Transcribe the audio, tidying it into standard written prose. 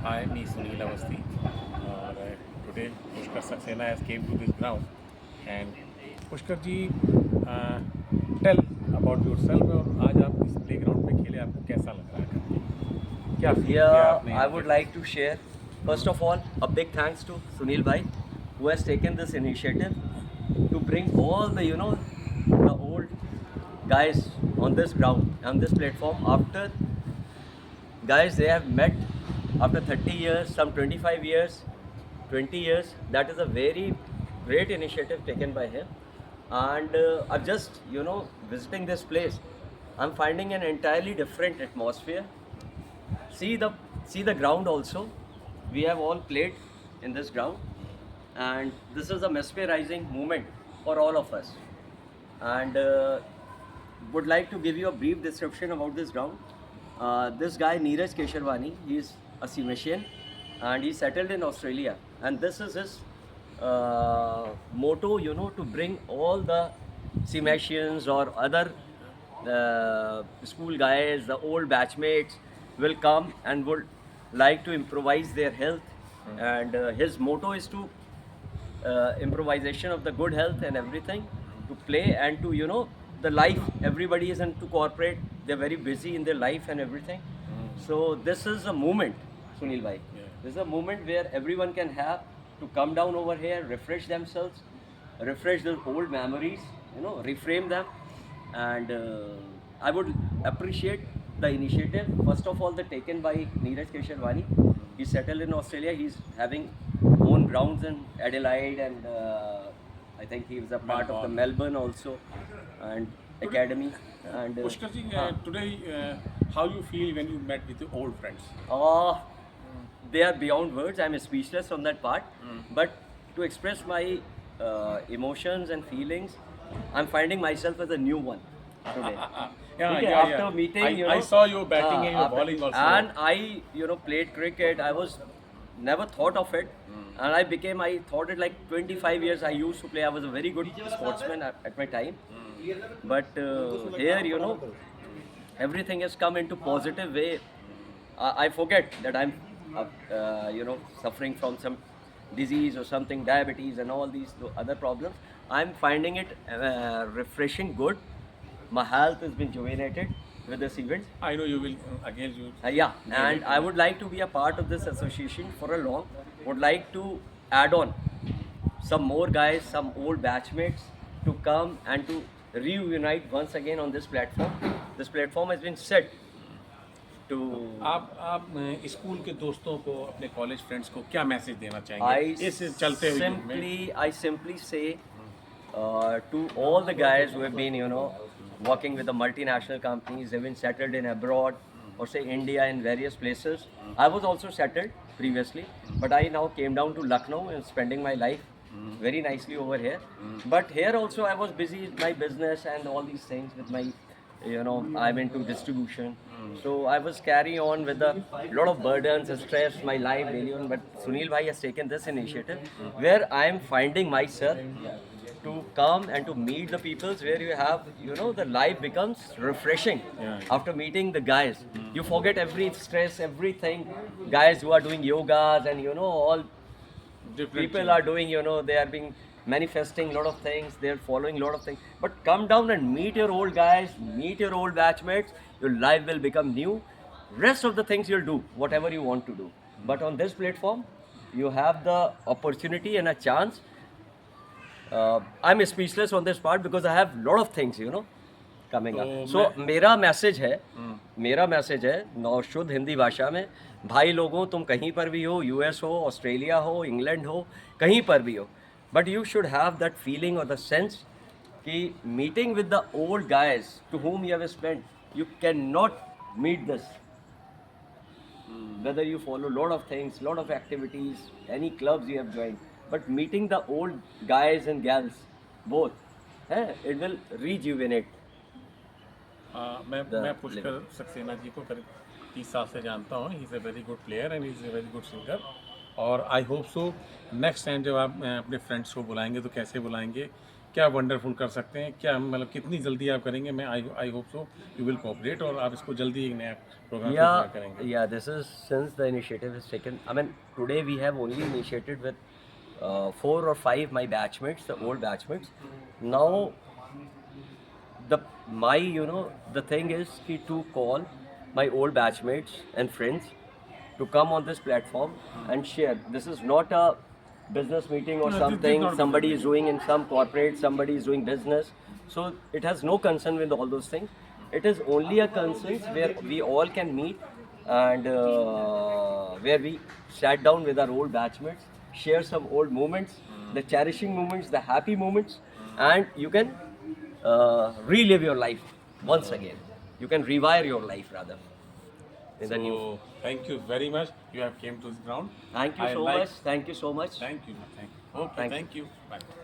Hi, me Sunil Awasthi. Today Pushkar Saxena has came to this ground and Pushkar ji tell about yourself और आज आप इस play ground पे खेले आपको कैसा लग रहा है करके क्या फील किया Yeah, आपने I यहाँ पे would like to share. First of all, a big thanks to Sunil Bhai, who has taken this initiative to bring all the old guys on this ground, on this platform. After guys, they have met after 30 years, some 25 years, 20 years. That is a very great initiative taken by him. And I'm just, visiting this place. I'm finding an entirely different atmosphere. See the see the ground also. We have all played in this ground, and this is a mesmerizing moment for all of us. And would like to give you a brief description about this ground. This guy Neeraj Kesharwani, he is a Simeshian, and he settled in Australia. And this is his motto, to bring all the Simeshians or other school guys, the old batchmates will come and would like to improvise their health. And his motto is to improvisation of the good health and everything, to play and to the life. Everybody is into corporate, they're very busy in their life and everything. So this is a moment, Sunil bhai. Yeah. This is a moment where everyone can have to come down over here, refresh themselves, refresh their old memories, reframe them. And I would appreciate the initiative, first of all, the taken by Neeraj Kesharwani. He's settled in Australia. He's having own grounds in Adelaide, and I think he was a part of the Melbourne also, and academy. And Pushkar ji today how you feel when you met with your old friends uh, they are beyond words. I'm speechless on that part. But to express my emotions and feelings, I'm finding myself as a new one today. yeah Okay, yeah after yeah meeting, I saw you batting and your after- bowling also and I, played cricket. I was never thought of it, and I thought it like 25 years. I used to play. I was a very good sportsman at my time, but here, everything has come into positive way. I forget that I'm, suffering from some disease or something, diabetes and all these other problems. I'm finding it refreshing, good. My health has been rejuvenated with this event. I know you will again you Yeah, and I would like to be a part of this association for a long. Would like to add on some more guys, some old batchmates to come and to reunite once again on this platform. This platform has been set to. आप school के दोस्तों को अपने college friends को क्या message देना चाहेंगे इस चलते हुए युग में I simply say to all the guys who have been, working with the multinational companies, they've been settled in abroad or say India in various places. I was also settled previously, but I now came down to Lucknow and spending my life very nicely over here. But here also I was busy with my business and all these things with my, I'm into distribution. So I was carrying on with a lot of burdens and stress, my life daily on. But Sunil Bhai has taken this initiative where I am finding myself to come and to meet the peoples where you have, the life becomes refreshing. Yeah. After meeting the guys. You forget every stress, everything. Guys who are doing yogas and, all different people are doing, they are being manifesting a lot of things, they're following a lot of things. But come down and meet your old guys, meet your old batchmates, your life will become new. Rest of the things you'll do, whatever you want to do. But on this platform, you have the opportunity and a chance. I'm speechless on this part because I have a lot of things, coming up. तो So मेरा message है नौ शुद्ध हिंदी भाषा में, भाई लोगों तुम कहीं पर भी हो, यूएस हो, ऑस्ट्रेलिया हो, इंग्लैंड हो, कहीं पर भी हो, but you should have that feeling और द सेंस कि meeting with the old guys to whom you have spent, you cannot meet this. Whether you follow a lot of things, lot of activities, any clubs you have joined, but meeting the old guys and gals, both, it will rejuvenate. मैं पुष्कर सक्सेना जी को करीब 30 साल से जानता हूँ he is a very good player and he is a very good singer और I hope so next time जब आप अपने फ्रेंड्स को बुलाएंगे तो कैसे बुलाएंगे क्या वंडरफुल कर सकते हैं, क्या मतलब कितनी जल्दी आप करेंगे। मैं आई hope so you will cooperate और आप इसको जल्दी एक नया प्रोग्राम Yeah, करेंगे। yeah, this is since the initiative is taken. I mean, today we have only initiated with 4 or 5 my batchmates, the old batchmates. Now, the thing is to call my old batchmates and friends to come on this platform and share. This is not a business meeting or No, this is something. not Somebody business is doing in some corporate, somebody is doing business. So it has no concern with all those things. It is only a concern where we all can meet and where we sat down with our old batchmates, share some old moments, the cherishing moments, the happy moments, and you can relive your life once again. You can rewire your life rather in the new. So thank you very much. You have came to this ground. Thank you I so like- much. Thank you so much. Thank you. Thank you. Okay. Thank you. Thank you. Bye.